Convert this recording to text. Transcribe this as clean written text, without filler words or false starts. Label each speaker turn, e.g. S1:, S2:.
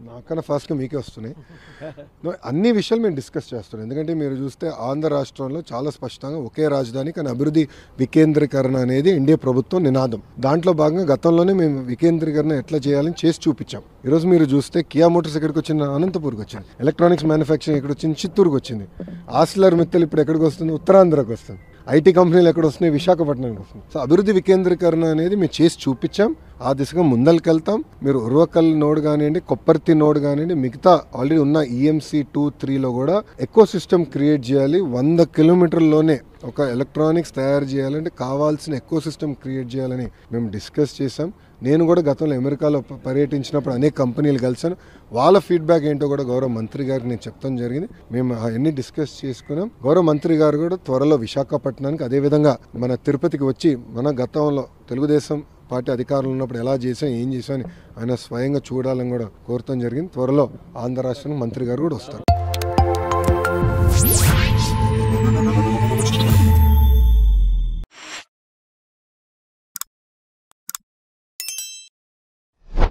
S1: నాకన్నా ఫాస్ట్గా మీకే వస్తున్నాయి. అన్ని విషయాలు మేము డిస్కస్ చేస్తున్నాం. ఎందుకంటే మీరు చూస్తే ఆంధ్ర రాష్ట్రంలో చాలా స్పష్టంగా ఒకే రాజధాని కానీ అభివృద్ధి వికేంద్రీకరణ అనేది ఎన్డీఏ ప్రభుత్వం నినాదం. దాంట్లో భాగంగా గతంలోనే మేము వికేంద్రీకరణ ఎట్లా చేయాలని చేసి చూపించాం. ఈరోజు మీరు చూస్తే కియా మోటార్స్ ఎక్కడికి వచ్చింది? అనంతపూర్కి వచ్చింది. ఎలక్ట్రానిక్స్ మ్యానుఫ్యాక్చరింగ్ ఎక్కడ వచ్చింది? చిత్తూరుకి వచ్చింది. ఆస్లర్ మిత్తల్ ఇప్పుడు ఎక్కడికి వస్తుంది? ఉత్తరాంధ్రకు వస్తుంది. ఐటీ కంపెనీలు ఎక్కడ వస్తున్నాయి? విశాఖపట్నానికి వస్తుంది. సో అభివృద్ధి వికేంద్రీకరణ అనేది మేము చేసి చూపించాం. ఆ దిశగా ముందరికెళ్తాం. మీరు ఉర్వకల్ నోడ్ కానివ్వండి, కొప్పర్తి నోడ్ కానివ్వండి, మిగతా ఆల్రెడీ ఉన్న ఈఎంసీ 2-3లో కూడా ఎకో సిస్టమ్ క్రియేట్ చేయాలి. 100 కిలోమీటర్లలోనే ఒక ఎలక్ట్రానిక్స్ తయారు చేయాలంటే కావాల్సిన ఎకో సిస్టమ్ క్రియేట్ చేయాలని మేము డిస్కస్ చేసాం. నేను కూడా గతంలో అమెరికాలో పర్యటించినప్పుడు అనేక కంపెనీలు కలిసాను. వాళ్ళ ఫీడ్బ్యాక్ ఏంటో కూడా గౌరవ మంత్రి గారికి నేను చెప్తాం జరిగింది. మేము అవన్నీ డిస్కస్ చేసుకున్నాం. గౌరవ మంత్రి గారు కూడా త్వరలో విశాఖపట్నానికి, అదేవిధంగా మన తిరుపతికి వచ్చి మన గతంలో తెలుగుదేశం పార్టీ అధికారంలో ఉన్నప్పుడు ఎలా చేసాం, ఏం చేసాం అని ఆయన స్వయంగా చూడాలని కూడా కోరటం జరిగింది. త్వరలో ఆంధ్ర రాష్ట్రానికి మంత్రి గారు కూడా వస్తారు.